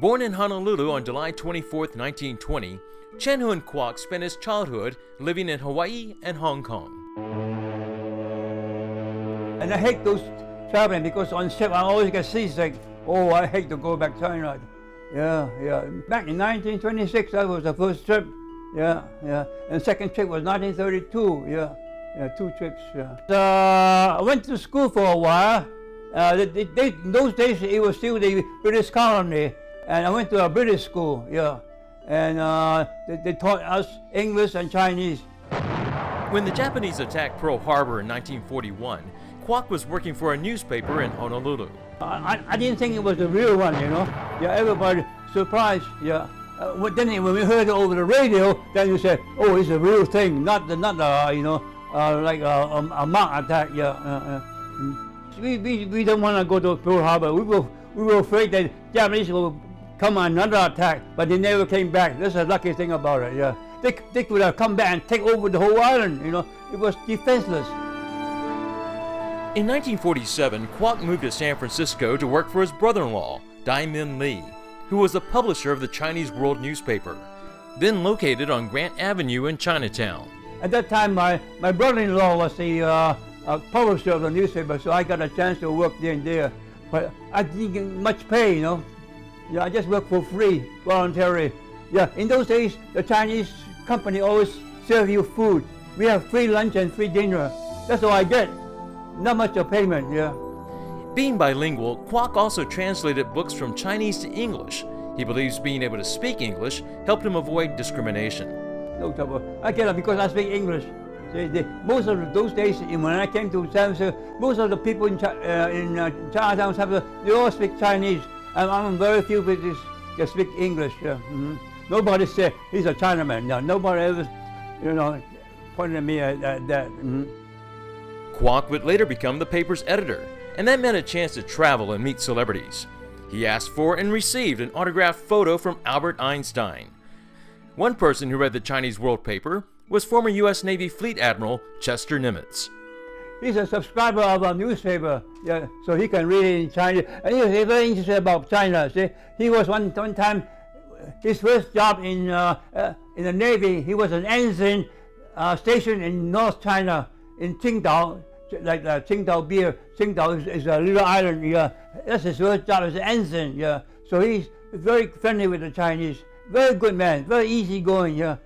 Born in Honolulu on July 24, 1920, Chen H Kwock spent his childhood living in Hawaii and Hong Kong. And I hate those traveling because on ship I always get seasick. Oh, I hate to go back to China. Yeah. Back in 1926, that was the first trip. Yeah. And second trip was 1932. Yeah, 2 trips. Yeah. I went to school for a while. In those days, it was still the British colony, and I went to a British school. Yeah, and they taught us English and Chinese. When the Japanese attacked Pearl Harbor in 1941, Kwock was working for a newspaper in Honolulu. I didn't think it was the real one, you know. Yeah, everybody surprised. Yeah. Then when we heard it over the radio, then you said, "Oh, it's a real thing, not the like a mock attack." Yeah. We don't want to go to Pearl Harbor. We were afraid that Japanese will come on another attack, but they never came back. That's the lucky thing about it. Yeah. They could have come back and take over the whole island. You know, it was defenseless. In 1947, Kwock moved to San Francisco to work for his brother-in-law, Dai Min Lee, who was the publisher of the Chinese World newspaper, then located on Grant Avenue in Chinatown. At that time, my brother-in-law was the publisher of the newspaper, so I got a chance to work there and there. But I didn't get much pay, you know. Yeah, I just worked for free, voluntary. Yeah, in those days, the Chinese company always serve you food. We have free lunch and free dinner. That's all I get. Not much of payment, yeah. Being bilingual, Kwock also translated books from Chinese to English. He believes being able to speak English helped him avoid discrimination. No trouble. I get it because I speak English. Most of those days, when I came to San Francisco, most of the people in Chinatown, they all speak Chinese. And I'm very few people that speak English. Yeah. Nobody said he's a Chinaman. No, nobody ever, pointed at me at that. Kwock would later become the paper's editor, and that meant a chance to travel and meet celebrities. He asked for and received an autographed photo from Albert Einstein. One person who read the Chinese World paper was former U.S. Navy Fleet Admiral Chester Nimitz. He's a subscriber of our newspaper, yeah, so he can read it in Chinese. And he was very interested about China. See, he was one time, his first job in the Navy, he was an ensign stationed in North China, in Qingdao, like Qingdao beer. Qingdao is a little island. Yeah, that's his first job as an ensign. Yeah, so he's very friendly with the Chinese. Very good man, very easygoing. Yeah.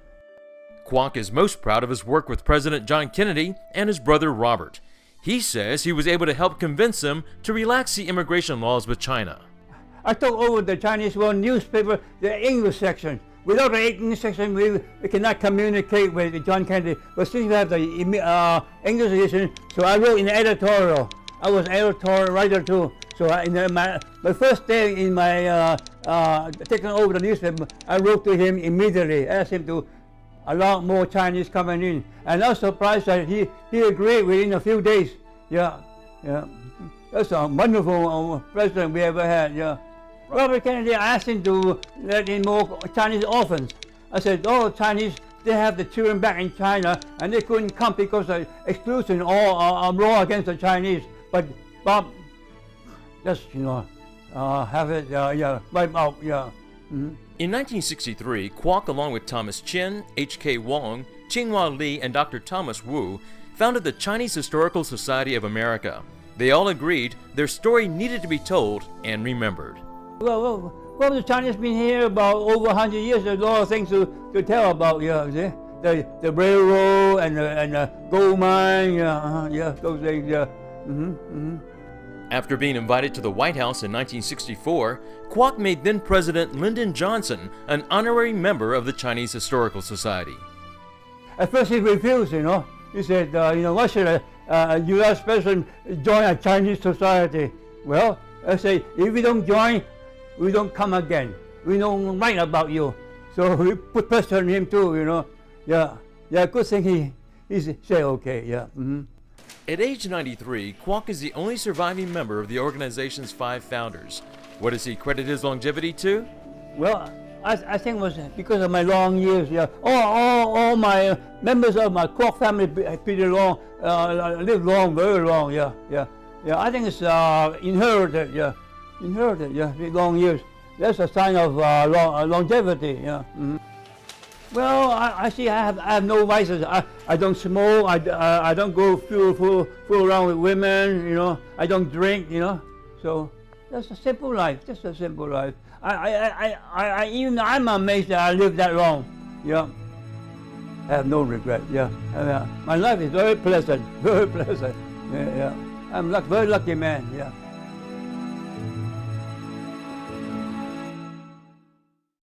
Kwock is most proud of his work with President John Kennedy and his brother Robert. He says he was able to help convince them to relax the immigration laws with China. I took over the Chinese World newspaper, the English section. Without the English section, we cannot communicate with John Kennedy. But since we have the English edition, so I wrote in the editorial. I was editorial writer too. So my first day in my taking over the newspaper, I wrote to him immediately, asked him to allow more Chinese coming in. And I was surprised that he agreed within a few days. Yeah. That's a wonderful president we ever had, yeah. Robert Kennedy asked him to let in more Chinese orphans. I said, oh, Chinese, they have the children back in China, and they couldn't come because of exclusion or law against the Chinese. But Bob, just, have it, wipe out, yeah. In 1963, Kwock, along with Thomas Chin, H Kwock, Tsinghua Li, and Dr. Thomas Wu, founded the Chinese Historical Society of America. They all agreed their story needed to be told and remembered. Well, the Chinese been here about over 100 years. There's a lot of things to tell about. Yeah, see? The railroad and the gold mine. Yeah, those things. Yeah. After being invited to the White House in 1964, Kwock made then-President Lyndon Johnson an honorary member of the Chinese Historical Society. At first he refused, He said, why should a U.S. president join a Chinese society? Well, I say, if we don't join, we don't come again. We don't write about you. So we put pressure on him too, Yeah, good thing he said okay, yeah. At age 93, Kwock is the only surviving member of the organization's 5 founders. What does he credit his longevity to? Well, I think it was because of my long years. Yeah, all my members of my Kwock family pretty long, live long, very long. Yeah. I think it's inherited. Yeah, long years. That's a sign of longevity. Yeah. Mhm. Well, I see. I have no vices. I don't smoke. I don't go fool around with women. You know. I don't drink. You know. So that's a simple life. Just a simple life. Even I'm amazed that I lived that long. Yeah. I have no regret. Yeah. My life is very pleasant. Very pleasant. Yeah. I'm very lucky man. Yeah.